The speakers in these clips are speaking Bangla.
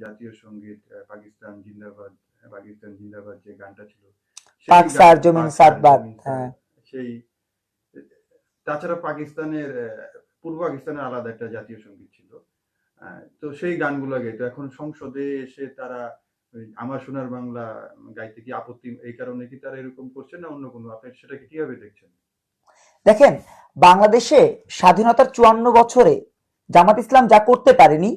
জাতীয় সঙ্গীত পাকিস্তান জিন্দাবাদ, পাকিস্তান জিন্দাবাদ যে গানটা ছিল, সেই পাক গান সার জমিন পাক সার সার বাদ, জমিন সার, হ্যাঁ। সেই তাছাড়া পাকিস্তানের পূর্ব পাকিস্তানের আলাদা একটা জাতীয় সঙ্গীত ছিল। তো সেই গানগুলো গাইতো। এখন সংসদে এসে তারা আমার সোনার বাংলা গাইতে কি আপত্তি, এই কারণে কি তারা এরকম করছে, না অন্য কোনো? আপনি সেটাকে কিভাবে দেখছেন? দেখেন, বাংলাদেশে স্বাধীনতার 54 বছরে জামাত ইসলাম যা করতে পারেনি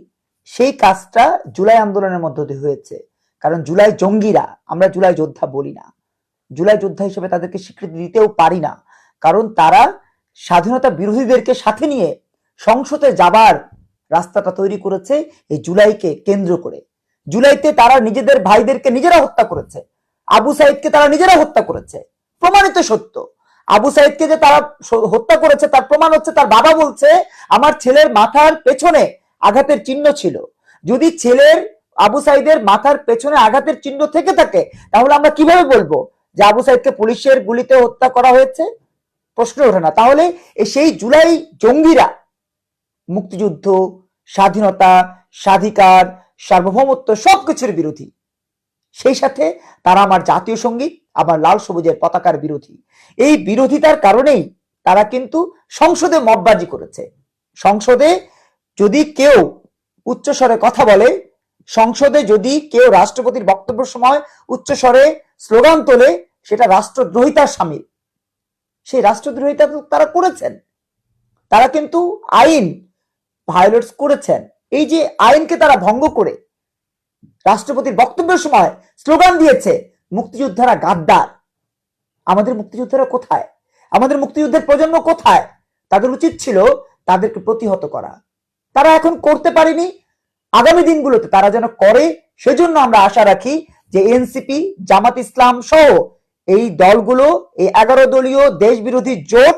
সেই কাজটা জুলাই আন্দোলনের মধ্য দিয়ে হয়েছে। কারণ জুলাই জঙ্গিরা, আমরা জুলাই যোদ্ধা বলি না, জুলাই যোদ্ধা হিসেবে তাদেরকে স্বীকৃতি দিতেও পারি না, কারণ তারা স্বাধীনতা বিরোধীদেরকে সাথে নিয়ে সংসদে যাবার রাস্তাটা তৈরি করেছে এই জুলাইকে কেন্দ্র করে। জুলাইতে তারা নিজেদের ভাইদেরকে নিজেরা হত্যা করেছে, আবু সাইদকে তারা নিজেরা হত্যা করেছে, প্রমাণিত সত্য। আবু সাইদকে যে তারা হত্যা করেছে তার প্রমাণ হচ্ছে তার বাবা বলছে আমার ছেলের মাথার পেছনে আঘাতের চিহ্ন ছিল। যদি ছেলের আবু সাইদের মাথার পেছনে আঘাতের চিহ্ন থেকে থাকে তাহলে আমরা কিভাবে বলবো যে আবু সাইদকে পুলিশের গুলিতে হত্যা করা হয়েছে? প্রশ্ন ওঠে না। তাহলে সেই জুলাই জঙ্গিরা মুক্তিযুদ্ধ, স্বাধীনতা, স্বাধিকার, সার্বভৌমত্ব সবকিছুর বিরোধী। সেই সাথে তারা আমার জাতীয় সঙ্গীত, আমার লাল সবুজের পতাকার বিরোধী। এই বিরোধিতার কারণেই তারা কিন্তু সংসদে মববাজি করেছে। সংসদে যদি কেউ উচ্চস্বরে কথা বলে, সংসদে যদি কেউ রাষ্ট্রপতির বক্তব্যের সময় উচ্চস্বরে স্লোগান তোলে, সেটা রাষ্ট্রদ্রোহিতার শামিল। সেই রাষ্ট্রদ্রোহিতা তারা করেছেন, তারা কিন্তু আইন ভায়োলেটস করেছেন। এই যে আইনকে তারা ভঙ্গ করে রাষ্ট্রপতির বক্তব্যের সময় স্লোগান দিয়েছে মুক্তিযোদ্ধারা গাদ্দার। আমাদের মুক্তিযোদ্ধারা কোথায়? আমাদের মুক্তিযুদ্ধের প্রজন্ম কোথায়? তাদের উচিত ছিল তাদেরকে প্রতিহত করা। তারা এখন করতে পারেনি, আগামী দিনগুলোতে তারা যেন করে। সেজন্য আমরা আশা রাখি যে এনসিপি, জামাত ইসলাম সহ এই দলগুলো, এই 11 দলীয় দেশ বিরোধী জোট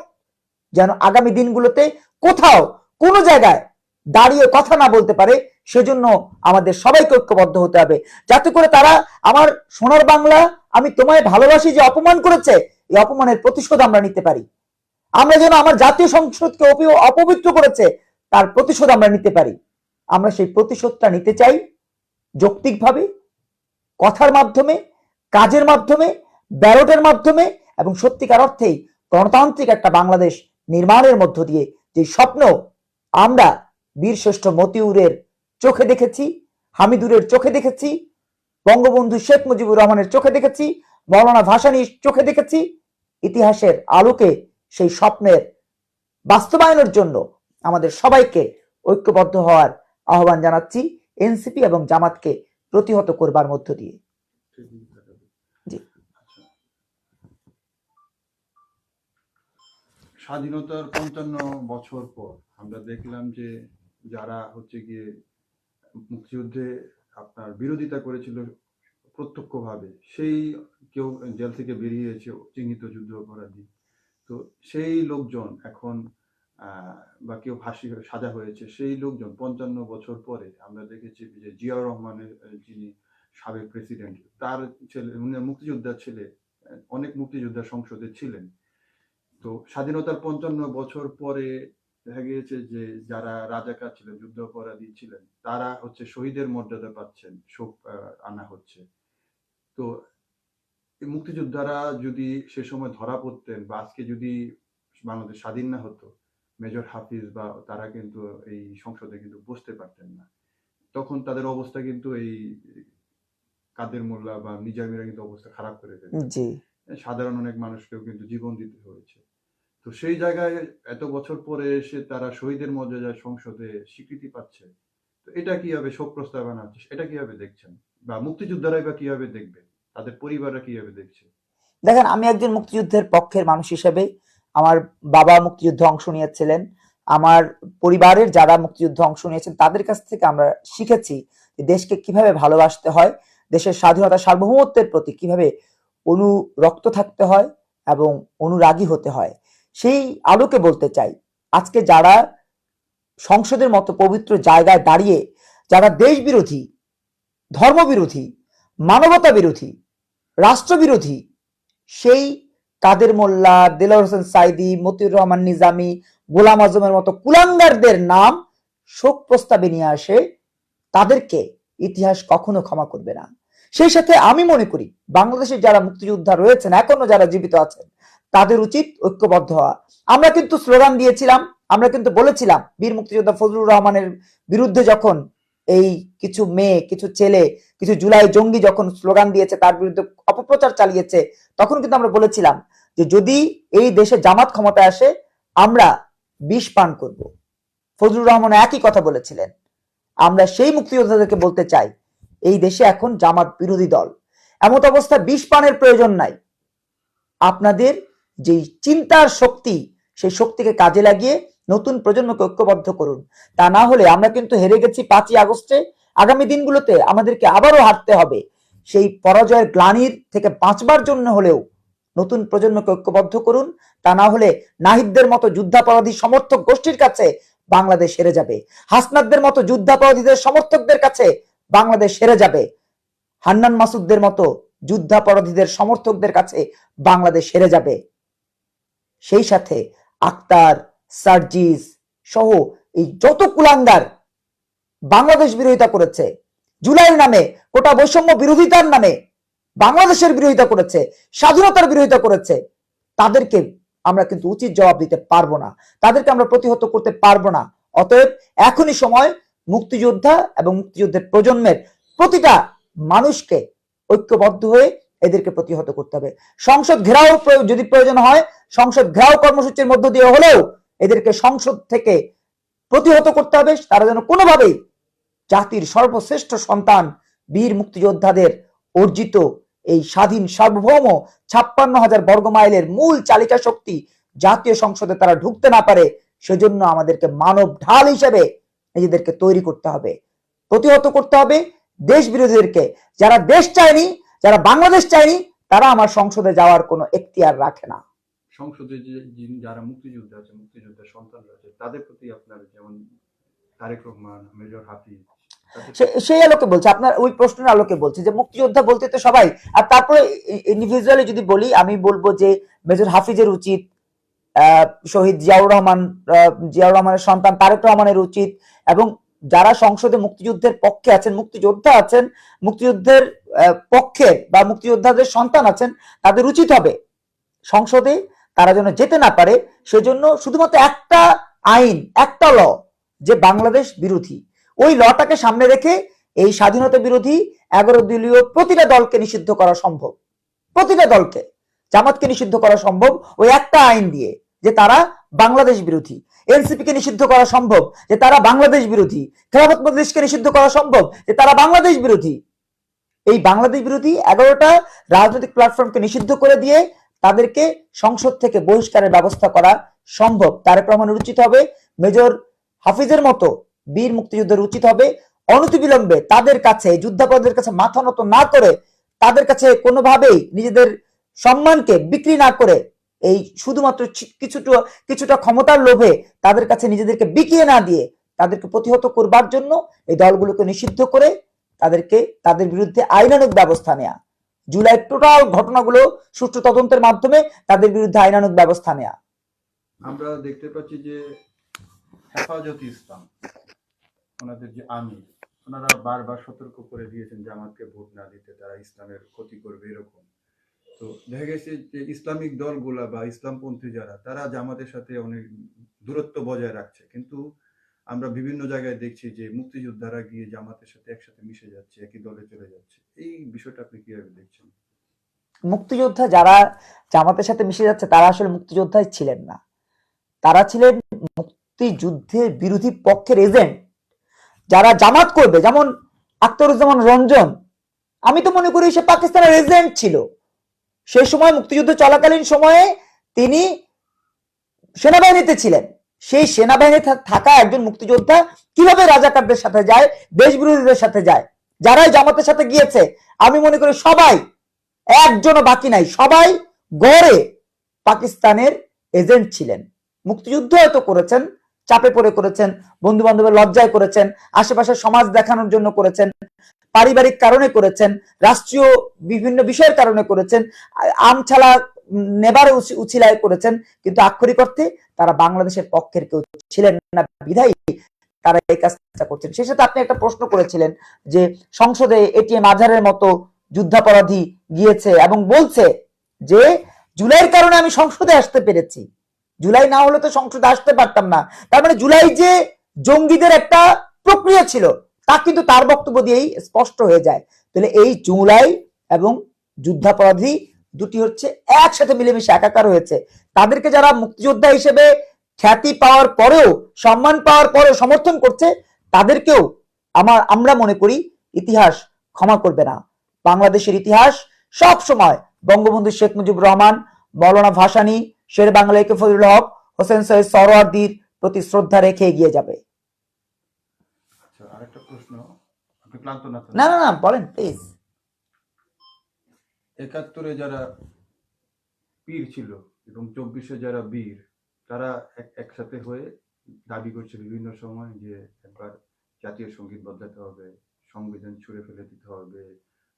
যেন আগামী দিনগুলোতে কোথাও কোনো জায়গায় দাঁড়িয়ে কথা না বলতে পারে। সেজন্য আমাদের সবাইকে ঐক্যবদ্ধ হতে হবে, যাতে করে তারা আমার সোনার বাংলা, আমি তোমায় ভালোবাসি যে অপমান করেছে, এই অপমানের প্রতিশোধ আমরা নিতে পারি। আমরা যেন আমার জাতীয় সংসদকে অপবিত্র করেছে তার প্রতিশোধ আমরা নিতে পারি। আমরা সেই প্রতিশোধটা নিতে চাই যৌক্তিকভাবে, কথার মাধ্যমে, কাজের মাধ্যমে, ব্যালটের মাধ্যমে, এবং সত্যিকার অর্থেই গণতান্ত্রিক একটা বাংলাদেশ নির্মাণের মধ্য দিয়ে। যে স্বপ্ন আমরা বীরশ্রেষ্ঠ মতিউরের চোখে দেখেছি, হামিদুরের চোখে দেখেছি, বঙ্গবন্ধু শেখ মুজিবুর রহমানের চোখে দেখেছি, মৌলানা ভাসানীর চোখে দেখেছি, ইতিহাসের আলোকে সেই স্বপ্নের বাস্তবায়নের জন্য আমাদের সবাইকে ঐক্যবদ্ধ হওয়ার আহ্বান জানাচ্ছি, এনসিপি এবং জামাতকে প্রতিহত করবার মধ্য দিয়ে। জি। স্বাধীনতার 55 বছর পর আমরা দেখলাম যে যারা হচ্ছে গিয়ে মুক্তিযুদ্ধে আপনার বিরোধিতা করেছিল প্রত্যক্ষভাবে, সেই কেউ জেল থেকে বেরিয়েছে, চিহ্নিত যুদ্ধ অপরাধী। তো সেই লোকজন এখন বা কেউ ফাঁসি সাজা হয়েছে, সেই লোকজন 55 বছর পরে আমরা দেখেছি যে জিয়াউর রহমানের, যিনি সাবেক প্রেসিডেন্ট, তার ছেলে, মুক্তিযোদ্ধার ছেলে, অনেক মুক্তিযোদ্ধা সংসদে ছিলেন। তো স্বাধীনতার 55 বছর পরে দেখা গিয়েছে যে যারা রাজাকার ছিলেন, যুদ্ধ অপরাধী ছিলেন, তারা হচ্ছে শহীদের মর্যাদা পাচ্ছেন, শোক আনা হচ্ছে। তো মুক্তিযোদ্ধারা যদি সে সময় ধরা পড়তেন, বা আজকে যদি বাংলাদেশ স্বাধীন না হতো, মেজর হাফিজ বা তারা কিন্তু এই সংসদে কিন্তু বসতে পারতেন না। তখন তাদের অবস্থা কিন্তু এই কাদের মোল্লা বা নিজামীরা কিন্তু অবস্থা খারাপ করে ফেলছে। সাধারণ অনেক মানুষকেও কিন্তু জীবন দিতে হয়েছে। তো সেই জায়গায় এত বছর পরে এসে তারা শহীদের মর্যাদায় সংসদে স্বীকৃতি পাচ্ছে। তো এটা কিভাবে শোক প্রস্তাব আনা হচ্ছে, এটা কিভাবে দেখছেন? বা মুক্তিযোদ্ধারাই বা কিভাবে দেখবে, তাদের পরিবাররা কিভাবে দেখছে? দেখেন, আমি একজন মুক্তিযুদ্ধের পক্ষের মানুষ হিসেবে, আমার বাবা মুক্তিযুদ্ধে অংশ নিয়েছিলেন, আমার পরিবারের যারা মুক্তিযুদ্ধে অংশ নিয়েছেন তাদের কাছ থেকে আমরা শিখেছি যে দেশকে কিভাবে ভালোবাসতে হয়, দেশের স্বাধীনতা সার্বভৌমত্বের প্রতি কিভাবে অনুরক্ত থাকতে হয় এবং অনুরাগী হতে হয়। সেই আলোকে বলতে চাই, আজকে যারা সংসদের মতো পবিত্র জায়গায় দাঁড়িয়ে যারা দেশ বিরোধী, ধর্মবিরোধী, মানবতা বিরোধী, রাষ্ট্রবিরোধী, সেই কাদের মোল্লা, দেলোয়ার হোসেন সাইদি, মতিউর রহমান নিজামী, গোলাম আজমের মতো কুলাঙ্গারদের নাম শোক প্রস্তাবে নিয়ে আসে, তাদেরকে ইতিহাস কখনো ক্ষমা করবে না। সেই সাথে আমি মনে করি বাংলাদেশের যারা মুক্তিযোদ্ধা রয়েছেন, এখনো যারা জীবিত আছেন, তাদের উচিত ঐক্যবদ্ধ হওয়া। আমরা কিন্তু স্লোগান দিয়েছিলাম, আমরা কিন্তু বলেছিলাম বীর মুক্তিযোদ্ধা ফজলুর রহমানের বিরুদ্ধে যখন এই কিছু মেয়ে, কিছু ছেলে, কিছু জুলাই জঙ্গি যখন স্লোগান দিয়েছে, তার বিরুদ্ধে অপপ্রচার চালিয়েছে, তখন কিন্তু আমরা বলেছিলাম যে যদি এই দেশে জামাত ক্ষমতায় আসে আমরা বিষ পান করব। ফজলুর রহমান একই কথা বলেছিলেন। আমরা সেই মুক্তিযোদ্ধাদেরকে বলতে চাই এই দেশে এখন জামাত বিরোধী দল, এমত অবস্থা বিষ পানের প্রয়োজন নাই। আপনাদের যে চিন্তার শক্তি, সেই শক্তিকে কাজে লাগিয়ে নতুন প্রজন্মকে ঐক্যবদ্ধ করুন। তা না হলে আমরা কিন্তু হেরে গেছি 5ই আগস্টে, আগামী দিনগুলোতে আমাদেরকে আবারও হারতে হবে। সেই পরাজয়ের গ্লানির থেকে বাঁচবার জন্য হলেও নতুন প্রজন্মকে ঐক্যবদ্ধ করুন। তা না হলে নাহিদদের মতো যুদ্ধাপরাধী সমর্থক গোষ্ঠীর কাছে বাংলাদেশ হেরে যাবে, হাসনাতদের মতো যুদ্ধাপরাধীদের সমর্থকদের কাছে বাংলাদেশ হেরে যাবে, হান্নান মাসুদদের মতো যুদ্ধাপরাধীদের সমর্থকদের কাছে বাংলাদেশ হেরে যাবে। সেই সাথে আক্তার, সার্জিস সহ এই যত কুলাঙ্গার বাংলাদেশ বিরোধিতা করেছে, জুলাইয়ের নামে, কোটা বৈষম্য বিরোধিতার নামে বাংলাদেশের বিরোধিতা করেছে, স্বাধীনতার বিরোধিতা করেছে, তাদেরকে আমরা কিন্তু উচিত জবাব দিতে পারবো না, তাদেরকে আমরা প্রতিহত করতে পারবো না। অতএব এখনই সময় মুক্তিযোদ্ধা এবং মুক্তিযুদ্ধের প্রজন্মের প্রতিটা মানুষকে ঐক্যবদ্ধ হয়ে এদেরকে প্রতিহত করতে হবে। সংসদ ঘেরাও যদি প্রয়োজন হয়, সংসদ ঘেরাও কর্মসূচির মধ্য দিয়ে হলেও এদেরকে সংসদ থেকে প্রতিহত করতে হবে। তারা যেন কোনোভাবেই জাতির সর্বশ্রেষ্ঠ সন্তান বীর মুক্তিযোদ্ধাদের অর্জিত এই স্বাধীন সার্বভৌম 56,000 বর্গ মাইলের মূল চালিকা শক্তি জাতীয় সংসদে তারা ঢুকতে না পারে, সেজন্য আমাদেরকে মানব ঢাল হিসেবে নিজেদেরকে তৈরি করতে হবে, প্রতিহত করতে হবে দেশ বিরোধীদেরকে। যারা দেশ চায়নি, যারা বাংলাদেশ চায়নি, তারা আমার সংসদে যাওয়ার কোনো এখতিয়ার রাখে না। সংসদে যে যারা মুক্তিযোদ্ধা আছে, মুক্তিযোদ্ধার সন্তানরা আছে, তাদের প্রতি আপনার যেমন তারেক রহমান, মেজর হাফিজ, সেই আলোকে বলছে, আপনার ওই প্রশ্নের আলোকে বলছে যে মুক্তিযোদ্ধা বলতে তো সবাই। আর তারপরে ইন্ডিভিজুয়ালি যদি বলি, আমি বলবো যে মেজর হাফিজের উচিত, শহীদ জিয়াউর রহমানের সন্তান তারেক রহমানের উচিত, এবং যারা সংসদে মুক্তিযুদ্ধের পক্ষে আছেন, মুক্তিযোদ্ধা আছেন, মুক্তিযুদ্ধের পক্ষে বা মুক্তিযোদ্ধাদের সন্তান আছেন, তাদের উচিত হবে সংসদে তারা যেন যেতে না পারে সেজন্য শুধুমাত্র একটা আইন, একটা ল যে বাংলাদেশ বিরোধী, ওই লটাকে সামনে রেখে এই স্বাধীনতা বিরোধী 11 দলীয় প্রতিটা দলকে নিষিদ্ধ করা সম্ভব। প্রতিটা দলকে, জামাতকে নিষিদ্ধ করা সম্ভব ওই একটা আইন দিয়ে যে তারা বাংলাদেশ বিরোধী। এনসিপি কে নিষিদ্ধ করা সম্ভব যে তারা বাংলাদেশ বিরোধী। খেলাফত মজলিসকে নিষিদ্ধ করা সম্ভব যে তারা বাংলাদেশ বিরোধী। এই বাংলাদেশ বিরোধী 11টা রাজনৈতিক প্ল্যাটফর্মকে নিষিদ্ধ করে দিয়ে তাদেরকে সংসদ থেকে বহিষ্কারের ব্যবস্থা করা সম্ভব। তারেক রহমানের উচিত হবে, মেজর হাফিজের মতো বীর মুক্তিযুদ্ধের উচিত হবে অনতিবিলম্বে তাদের কাছে, যুদ্ধাপরাধীদের কাছে মাথা নত না করে, তাদের কাছে কোনোভাবেই নিজেদের সম্মানকে বিক্রি না করে, এই শুধুমাত্র কিছুটা ক্ষমতার লোভে তাদের কাছে নিজেদেরকে বিকিয়ে না দিয়ে তাদেরকে প্রতিহত করবার জন্য এই দলগুলোকে নিষিদ্ধ করে তাদেরকে, তাদের বিরুদ্ধে আইনানুগ ব্যবস্থা নেওয়া, জুলাইয়ের টোটাল ঘটনাগুলো সুষ্ঠু তদন্তের মাধ্যমে তাদের বিরুদ্ধে আইনানুগ ব্যবস্থা নেওয়া। আমরা দেখতে পাচ্ছি যে হেফাজত ইসলাম, ওনাদের যে আমির, ওনারা বারবার সতর্ক করে দিয়েছেন জামাতকে ভোট না দিতে, তারা ইসলামের ক্ষতি করবে এরকম। তো দেখা গেছে যে ইসলামিক দলগুলা বা ইসলামপন্থী যারা, তারা জামাতের সাথে অনেক দূরত্ব বজায় রাখছে, কিন্তু আমরা বিভিন্ন জায়গায় দেখছি যে মুক্তিযোদ্ধারা গিয়ে জামাতের সাথে একসাথে মিশে যাচ্ছে, একই দলে চলে যাচ্ছে। এই বিষয়টা আপনি কিভাবে দেখছেন? মুক্তিযোদ্ধা যারা জামাতের সাথে মিশে যাচ্ছে তারা আসলে মুক্তিযোদ্ধাই ছিলেন না, তারা ছিলেন মুক্তিযুদ্ধের বিরোধী পক্ষের এজেন্ট। যারা জামাত করবে, যেমন আখতারুজ্জামান রঞ্জন, আমি তো মনে করি সে পাকিস্তানের এজেন্ট ছিল। সেই সময় মুক্তিযুদ্ধ চলাকালীন সময়ে তিনি সেনাবাহিনীতে ছিলেন। সেই সেনাবাহিনীতে থাকা একজন মুক্তিযোদ্ধা কিভাবে রাজাকারদের সাথে যায়, দেশ বিরোধীদের সাথে যায়? যারাই জামাতের সাথে গিয়েছে আমি মনে করি সবাই, একজনও বাকি নাই, সবাই গড়ে পাকিস্তানের এজেন্ট ছিলেন। মুক্তিযুদ্ধ হয়তো করেছেন, চাপে পড়ে করেছেন, বন্ধু বান্ধবের লজ্জায় করেছেন, আশেপাশের সমাজ দেখানোর জন্য করেছেন, পারিবারিক কারণে করেছেন, রাষ্ট্রীয় বিভিন্ন বিষয়ের কারণে করেছেন, আমছালা নেবার উছিলায় করেছেন, কিন্তু আক্ষরিক অর্থে তারা বাংলাদেশের পক্ষের কেউ ছিলেন না। বিধায়ী তারা এই কাজটা করছেন। সেই সাথে আপনি একটা প্রশ্ন করেছিলেন যে সংসদে এটিএম আজহারের মতো যুদ্ধাপরাধী গিয়েছে এবং বলছে যে জুলাইয়ের কারণে আমি সংসদে আসতে পেরেছি, জুলাই না হলে তো সংসদে আসতে পারতাম না। তার মানে জুলাই যে জঙ্গিদের একটা প্রক্রিয়া ছিল তা কিন্তু তার বক্তব্য দিয়েই স্পষ্ট হয়ে যায়। তাহলে এই জুলাই এবং যুদ্ধাপরাধী দুটি হচ্ছে একসাথে মিলেমিশে একাকার হয়েছে। তাদেরকে যারা মুক্তিযোদ্ধা হিসেবে খ্যাতি পাওয়ার পরেও, সম্মান পাওয়ার পরেও সমর্থন করছে, তাদেরকেও আমরা মনে করি ইতিহাস ক্ষমা করবে না। বাংলাদেশের ইতিহাস সব সময় বঙ্গবন্ধু শেখ মুজিবুর রহমান, মৌলানা ভাসানী, শের বাংলা একে ফজলুল হক, হোসেন সৈয়দ সরওয়ার্দীর প্রতি শ্রদ্ধা রেখে এগিয়ে যাবে। আচ্ছা, আরেকটা প্রশ্ন, আপনি ক্লান্ত না তো? না না না, বলেন প্লিজ। ৭১-এ যারা পীর ছিল এবং ২৪-এ যারা বীর, তারা একসাথে হয়ে দাবি করছে বিভিন্ন সময় যে একবার জাতীয় সঙ্গীত বদলাতে হবে, সংবিধান ছুঁড়ে ফেলে দিতে হবে,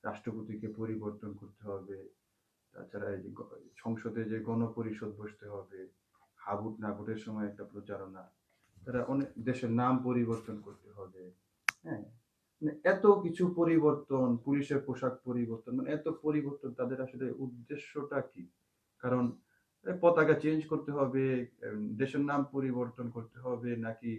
রাষ্ট্রপতিকে পরিবর্তন করতে হবে, তাছাড়া এই যে সংসদে যে গণপরিষদ বসতে হবে, হাবুট নাবুটের সময় একটা প্রচারণা, তারা অনেক দেশের নাম পরিবর্তন করতে হবে। হ্যাঁ, মানে এত কিছু পরিবর্তন, পুলিশের পোশাক পরিবর্তন, মানে এত পরিবর্তন, তাদের আসলে উদ্দেশ্যটা কি? কারণ পতাকা চেঞ্জ করতে হবে, দেশের নাম পরিবর্তন করতে হবে, নাকি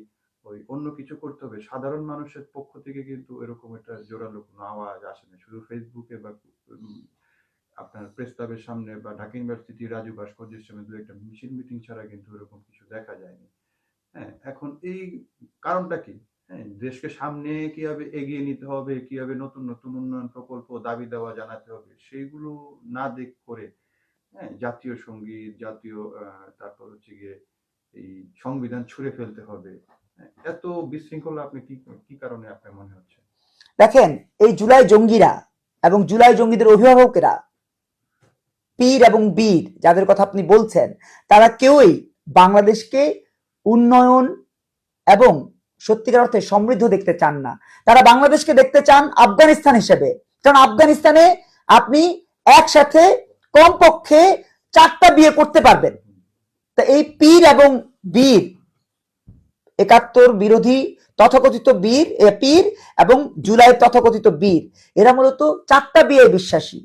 ওই অন্য কিছু করতে হবে? সাধারণ মানুষের পক্ষ থেকে কিন্তু এরকম একটা জোরালো কোনো আওয়াজ আসে না। শুধু ফেসবুকে বা আপনার প্রেস ক্লাবের সামনে বা ঢাকা ইউনিভার্সিটি রাজু ভাস্কর্যের সামনে দু একটা মিছিল মিটিং ছাড়া কিন্তু এরকম কিছু দেখা যায়নি। হ্যাঁ, এখন এই কারণটা কি? হ্যাঁ, দেশকে সামনে কিভাবে এগিয়ে নিতে হবে, কিভাবে নতুন নতুন উন্নয়ন প্রকল্প দাবি দেওয়া জানাতে হবে, সেইগুলো না করে, হ্যাঁ, জাতীয় সঙ্গীত, জাতীয় তারপর হচ্ছে গিয়ে এই সংবিধান ছুঁড়ে ফেলতে হবে, হ্যাঁ, এত বিশৃঙ্খলা আপনি কি কি কারণে আপনার মনে হচ্ছে? দেখেন, এই জুলাই জঙ্গিরা এবং জুলাই জঙ্গিদের অভিভাবকেরা, পীর এবং বীর যাদের কথা আপনি বলছেন, তারা কেউই বাংলাদেশকে উন্নয়ন এবং সত্যিকার অর্থে সমৃদ্ধ দেখতে চান না। তারা বাংলাদেশকে দেখতে চান আফগানিস্তান হিসেবে। কারণ আফগানিস্তানে আপনি একসাথে কমপক্ষে 4টা বিয়ে করতে পারবেন। তা এই পীর এবং বীর, ৭১ বিরোধী তথাকথিত পীর এবং জুলাই তথাকথিত বীর, এরা মূলত 4টা বিয়ে বিশ্বাসী।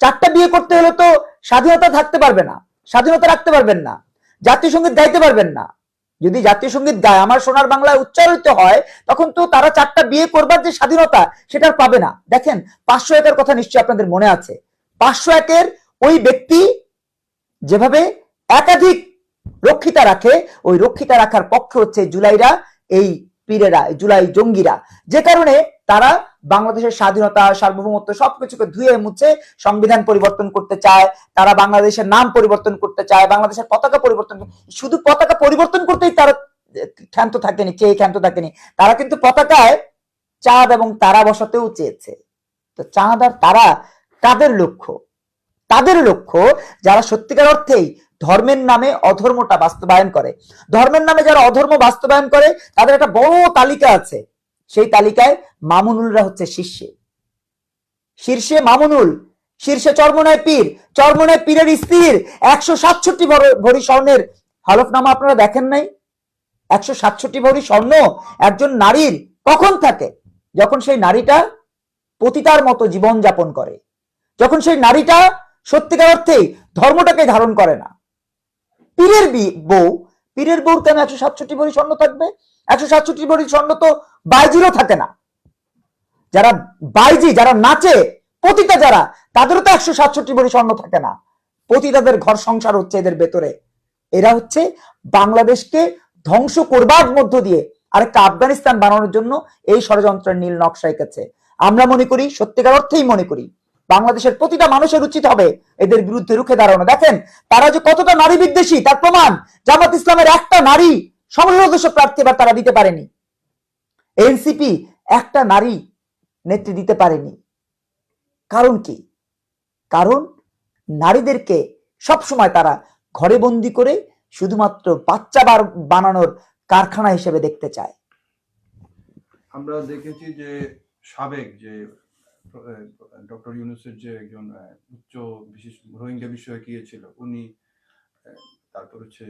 4টা বিয়ে করতে হলে তো স্বাধীনতা থাকতে পারবে না, স্বাধীনতা রাখতে পারবেন না, জাতীয় সঙ্গীত গাইতে পারবেন না। যদি জাতীয় সঙ্গীত গায় আমার সোনার বাংলায় উচ্চারিত হয়, তখন তো তারা 4টা বিয়ে করবার যে স্বাধীনতা সেটা পাবে না। দেখেন, 501-এর কথা নিশ্চয়ই আপনাদের মনে আছে। 501-এর ওই ব্যক্তি যেভাবে একাধিক রক্ষিতা রাখে, ওই রক্ষিতা রাখার পক্ষে হচ্ছে জুলাইরা, এই পীরেরা, জুলাই জঙ্গিরা, যে কারণে তারা বাংলাদেশের স্বাধীনতা, সার্বভৌমত্ব সবকিছুকে ধুয়ে মুছে সংবিধান পরিবর্তন করতে চায়। তারা বাংলাদেশের নাম পরিবর্তন করতে চায়, বাংলাদেশের পতাকা পরিবর্তন, শুধু পতাকা পরিবর্তন করতেই তারা ক্ষান্ত থাকেনি, চেয়ে ক্ষান্ত থাকেনি। তারা কিন্তু পতাকায় চাঁদ এবং তারা বসাতেও চেয়েছে। তো চাঁদ আর তারা কাদের লক্ষ্য? তাদের লক্ষ্য যারা সত্যিকার অর্থেই ধর্মের নামে অধর্মটা বাস্তবায়ন করে। ধর্মের নামে যারা অধর্ম বাস্তবায়ন করে তাদের একটা বড় তালিকা আছে। সেই তালিকায় মামুনুলরা হচ্ছে শীর্ষে মামুনুল, শীর্ষে চরমোনাই পীর, চরমোনাই পীরের স্ত্রীর 167 ভরি স্বর্ণের হলফনামা আপনারা দেখেন নাই? 167 ভরি স্বর্ণ একজন নারীর কখন থাকে? যখন সেই নারীটা পতিতার মতো জীবন যাপন করে, যখন সেই নারীটা সত্যিকার অর্থেই ধর্মটাকে ধারণ করে না। পীরের বউ কেন 167 ভরি স্বর্ণ থাকবে? 167 ভরি স্বর্ণ তো বাইজিরও থাকে না। যারা বাইজি, যারা নাচে, পতিতা যারা, তাদেরও তো 167 ভরি স্বর্ণ থাকে না। পতিতাদের ঘর সংসার হচ্ছে এদের ভেতরে। এরা হচ্ছে বাংলাদেশকে ধ্বংস করবার মধ্য দিয়ে আরেকটা আফগানিস্তান বানানোর জন্য এই ষড়যন্ত্রের নীল নকশা এঁকেছে। আমরা মনে করি, সত্যিকার অর্থেই মনে করি, বাংলাদেশের প্রতিটা মানুষের উচিত হবে এদের বিরুদ্ধে রুখে দাঁড়ানো। দেখেন, তারা যে কতটা নারী বিদ্বেষী তার প্রমাণ জামাত ইসলামের একটা নারী সংসদ সদস্য প্রার্থী এবার তারা দিতে পারেনি। এনসিপি একটা নারী নেত্রী দিতে পারেনি। কারণ কি? কারণ নারীদেরকে সবসময় তারা ঘরে বন্দি করে শুধুমাত্র বাচ্চা বানানোর কারখানা হিসেবে দেখতে চায়। আমরা দেখেছি যে সাবেক যে ডক্টর ইউনূসের যে একজন উচ্চ বিশেষ রোহিঙ্গা বিষয়ে গিয়েছিল, উনি তারপর হচ্ছে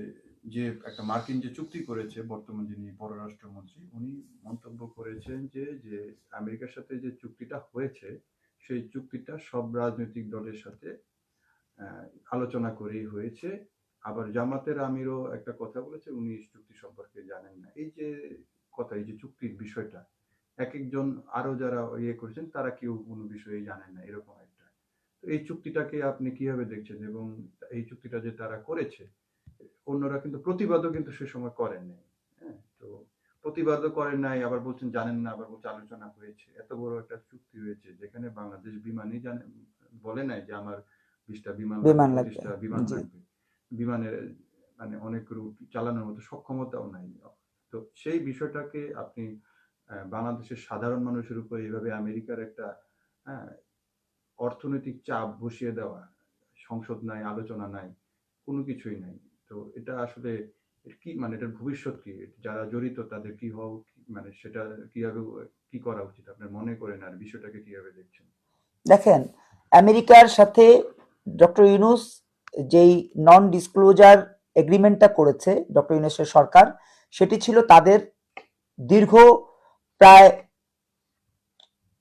যে একটা মার্কিন যে চুক্তি করেছে বর্তমান যিনি পররাষ্ট্রমন্ত্রী, উনি মন্তব্য করেছেন যে যে আমেরিকার সাথে যে চুক্তিটা হয়েছে সেই চুক্তিটা সব রাজনৈতিক দলের সাথে আহ, আলোচনা করেই হয়েছে। আবার জামাতের আমিরও একটা কথা বলেছে, উনি এই চুক্তি সম্পর্কে জানেন না। এই যে কথা, এই যে চুক্তির বিষয়টা, এক একজন আরো যারা ইয়ে করেছেন তারা কেউ কোনো বিষয়ে জানেন না, এরকম একটা। তো এই চুক্তিটাকে আপনি কিভাবে দেখছেন? এবং এই চুক্তিটা যে তারা করেছে, অন্যরা কিন্তু প্রতিবাদও কিন্তু সে সময় করেন নাই। হ্যাঁ, তো প্রতিবাদও করেন নাই, আবার বলছেন জানেন না, আবার বলছে আলোচনা হয়েছে। এত বড় একটা চুক্তি হয়েছে যেখানে বাংলাদেশ বিমানই জানে, বলে নাই যে আমার 20টা বিমান লাগবে, বিমান লাগবে। 25টা বিমান জি। লাগবে। বিমানের মানে অনেক রুট চালানোর মতো সক্ষমতাও নাই। তো সেই বিষয়টাকে আপনি বাংলাদেশের সাধারণ মানুষের উপর এইভাবে আমেরিকার একটা হ্যাঁ, অর্থনৈতিক চাপ বসিয়ে দেওয়া, সংসদ নাই, আলোচনা নাই, কোনো কিছুই নাই। তো এটা আসলে এর কি মানে এটার ভবিষ্যৎ কি? যারা জড়িত তাদের কি হওয়া মানে সেটা কিভাবে কি করা উচিত আপনার মনে করেন, আর বিষয়টাকে কিভাবে দেখছেন? দেখেন, আমেরিকার সাথে ডক্টর ইউনুস যেই নন ডিসক্লোজার এগ্রিমেন্টটা করেছে ডক্টর ইউনুসের সরকার, সেটি ছিল তাদের দীর্ঘ প্রায়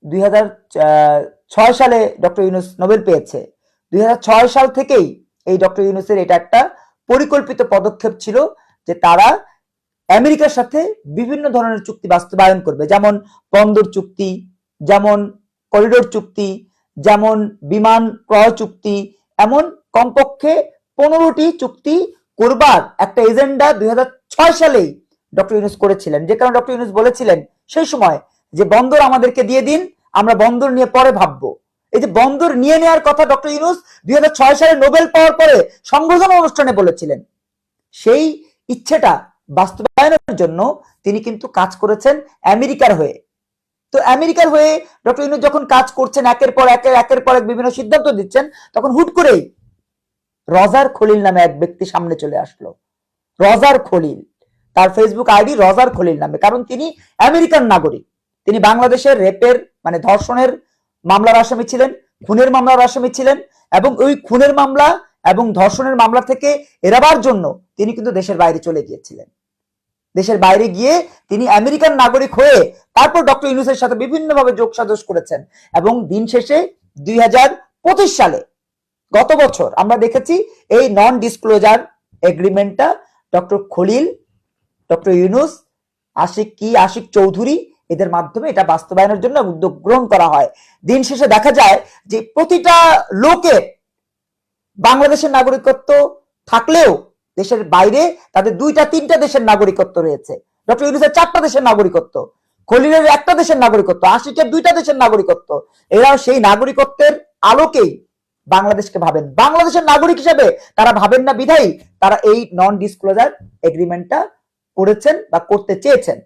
2006 সালে ডক্টর ইউনুস নোবেল পেয়েছে। 2006 সাল থেকেই এই ডক্টর ইউনুসের এটা একটা পরিকল্পিত পদক্ষেপ ছিল যে তারা আমেরিকার সাথে বিভিন্ন ধরনের চুক্তি বাস্তবায়ন করবে, যেমন বন্দর চুক্তি, যেমন করিডোর চুক্তি, যেমন বিমান ক্রয় চুক্তি, এমন কমপক্ষে 15টি চুক্তি করবার একটা এজেন্ডা 2006 সালেই ডক্টর ইউনুস করেছিলেন। যে কারণে ডক্টর ইউনুস বলেছিলেন সেই সময় যে বন্দর আমাদেরকে দিয়ে দিন, আমরা বন্দর নিয়ে পরে ভাববো। এই যে বন্দর নিয়ে নেওয়ার কথা ডক্টর ইউনুস 2006 সালে নোবেল পাওয়ার পরে সংবর্ধনা অনুষ্ঠানে বলেছিলেন। সেই ইচ্ছেটা বাস্তবায়নের জন্য তিনি কিন্তু কাজ করেছেন আমেরিকার হয়ে। তো আমেরিকার হয়ে ডক্টর ইউনুস যখন কাজ করছেন, একের পর এক বিভিন্ন সিদ্ধান্ত দিচ্ছেন, তখন হুট করেই রজার খলিল নামে এক ব্যক্তি সামনে চলে আসলো। রজার খলিল, তার ফেসবুক আইডি রজার খলিল নামে, কারণ তিনি আমেরিকান নাগরিক। তিনি বাংলাদেশের রেপের মানে ধর্ষণের মামলার আসামি ছিলেন, খুনের মামলার আসামি ছিলেন, এবং ওই খুনের মামলা এবং ধর্ষণের মামলা থেকে এড়াবার জন্য তিনি কিন্তু দেশের বাইরে চলে গিয়েছিলেন। দেশের বাইরে গিয়ে তিনি আমেরিকান নাগরিক হয়ে তারপর ডক্টর ইউনুসের সাথে বিভিন্নভাবে যোগসাজশ করেছেন, এবং দিন শেষে 2025 সালে গত বছর আমরা দেখেছি এই নন ডিসক্লোজার এগ্রিমেন্টটা ডক্টর খলিল, ডক্টর ইউনুস, আশিক চৌধুরী এদের মাধ্যমে এটা বাস্তবায়নের জন্য উদ্যোগ গ্রহণ করা হয়। দিন শেষে দেখা যায় যে প্রতিটা লোকের বাংলাদেশের নাগরিকত্ব থাকলেও দেশের বাইরে তাদের 2-3টা দেশের নাগরিকত্ব রয়েছে। ডক্টর ইউনুসের 4টা দেশের নাগরিকত্ব, খলিলের একটা দেশের নাগরিকত্ব, আশিকের 2টা দেশের নাগরিকত্ব। এরাও সেই নাগরিকত্বের আলোকেই বাংলাদেশকে ভাবেন, বাংলাদেশের নাগরিক হিসেবে তারা ভাবেন না বিধায়ী তারা এই নন ডিসক্লোজার এগ্রিমেন্টটা করেছেন বা করতে চেয়েছেন।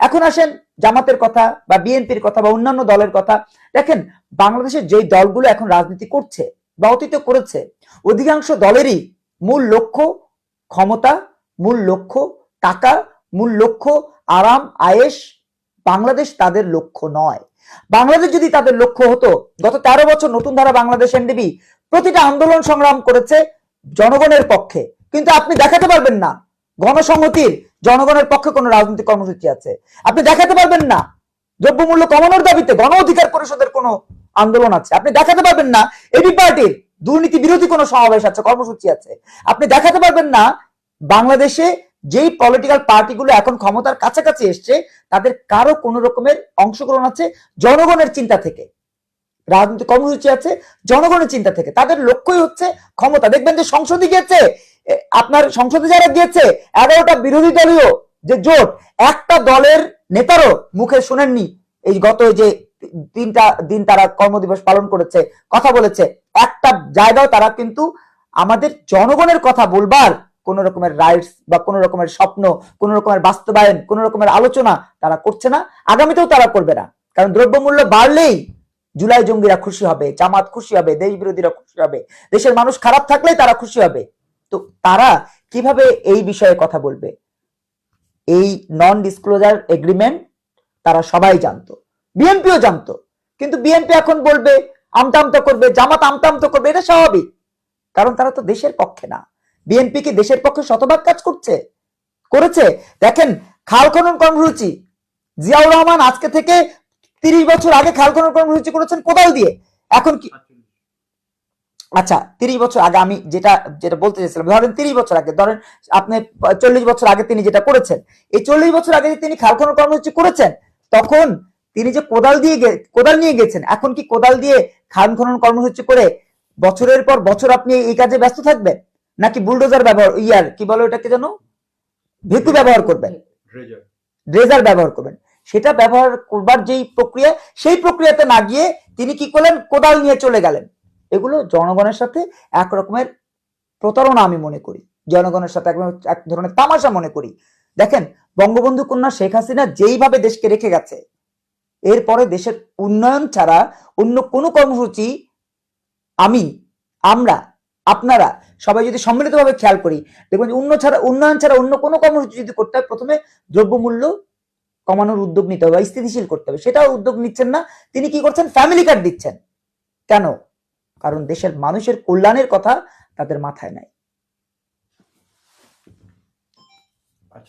এখন আসেন জামাতের কথা বা বিএনপির কথা বা অন্যান্য দলের কথা। দেখেন, বাংলাদেশের যেই দলগুলো এখন রাজনীতি করছে বা অতীতে করেছে, অধিকাংশ দলেরই মূল লক্ষ্য ক্ষমতা, মূল লক্ষ্য টাকা, মূল লক্ষ্য আরাম আয়েশ। বাংলাদেশ তাদের লক্ষ্য নয়। বাংলাদেশ যদি তাদের লক্ষ্য হতো, গত 13 বছর নতুন ধারা বাংলাদেশ এনডিবি প্রতিটা আন্দোলন সংগ্রাম করেছে জনগণের পক্ষে, কিন্তু আপনি দেখাতে পারবেন না গণসংহতির জনগণের পক্ষে কোন রাজনৈতিক কর্মসূচি আছে। আপনি দেখাতে পারবেন না দ্রব্যমূল্য কমানোর দাবিতে গণ অধিকার পরিষদের কোন আন্দোলন আছে। আপনি দেখাতে পারবেন না এবি পার্টির দুর্নীতি বিরোধী কোন সমাবেশ আছে, কর্মসূচি আছে। আপনি দেখাতে পারবেন না বাংলাদেশে যেই পলিটিক্যাল পার্টিগুলো এখন ক্ষমতার কাছাকাছি এসছে তাদের কারো কোন রকমের অংশগ্রহণ আছে জনগণের চিন্তা থেকে, রাজনৈতিক কর্মসূচি আছে জনগণের চিন্তা থেকে। তাদের লক্ষ্যই হচ্ছে ক্ষমতা। দেখবেন যে সংসদে গিয়েছে, আপনার সংসদে যারা গিয়েছে 11টা বিরোধী দলীয় যে জোট, একটা দলের নেতারও মুখে শুনেননি এই গত যে 3টা দিন তারা কর্মদিবস পালন করেছে, কথা বলেছে, একটা জায়গাও তারা কিন্তু আমাদের জনগণের কথা বলবার কোন রকমের রাইটস বা কোন রকমের স্বপ্ন, কোন রকমের বাস্তবায়ন, কোন রকমের আলোচনা তারা করছে না, আগামীতেও তারা করবে না। কারণ দ্রব্যমূল্য বাড়লেই জুলাই জঙ্গিরা খুশি হবে, জামাত খুশি হবে, দেশ বিরোধীরা খুশি হবে, দেশের মানুষ খারাপ থাকলেই তারা খুশি হবে। তো তারা কিভাবে এই বিষয়ে কথা বলবে? এই নন ডিসক্লোজার এগ্রিমেন্ট তারা সবাই জানতো, বিএনপিও জানতো, কিন্তু বিএনপি এখন বলবে আমতা আমতা করবে, জামাত আমতা আমতা করবে, এটা স্বাভাবিক, কারণ তারা তো দেশের পক্ষে না। বিএনপি কি দেশের পক্ষে শতভাগ কাজ করেছে? দেখেন, খাল খনন কর্মসূচি জিয়াউর রহমান আজকে থেকে 30 বছর আগে খাল খনন কর্মসূচি করেছেন কোদাল দিয়ে। এখন কি, আচ্ছা 30 বছর আগে আমি যেটা যেটা বলতে চাইছিলাম, ধরেন 30 বছর আগে, ধরেন আপনি 40 বছর আগে তিনি যেটা করেছেন, এই 40 বছর আগে তিনি খাল খনন কর্মসূচি করেছেন, তখন তিনি যে কোদাল নিয়ে গেছেন, এখন কি কোদাল দিয়ে খাল খনন কর্মসূচি করে বছরের পর বছর আপনি এই কাজে ব্যস্ত থাকবেন, নাকি বুলডোজার ব্যবহার, কি বলে ওটাকে যেন, ভেকু ব্যবহার করবেন, ড্রেজার ব্যবহার করবেন? সেটা ব্যবহার করবার যেই প্রক্রিয়া, সেই প্রক্রিয়াতে না গিয়ে তিনি কি করলেন, কোদাল নিয়ে চলে গেলেন। এগুলো জনগণের সাথে এক রকমের প্রতারণা আমি মনে করি, জনগণের সাথে এক ধরনের তামাশা মনে করি। দেখেন, বঙ্গবন্ধু কন্যা শেখ হাসিনা যেইভাবে দেশকে রেখে গেছে, এরপরে দেশের উন্নয়ন ছাড়া অন্য কোনো কর্মসূচি আমরা আপনারা সবাই যদি সম্মিলিতভাবে খেয়াল করি, দেখবেন যে উন্নয়ন ছাড়া অন্য কোনো কর্মসূচি যদি করতে হয়, প্রথমে দ্রব্যমূল্য কমানোর উদ্যোগ নিতে হবে, স্থিতিশীল করতে হবে। সেটাও উদ্যোগ নিচ্ছেন না। তিনি কি করছেন, ফ্যামিলি কার্ড দিচ্ছেন। কেন? কারণ দেশের মানুষের কল্যাণের কথা তাদের মাথায় নাই।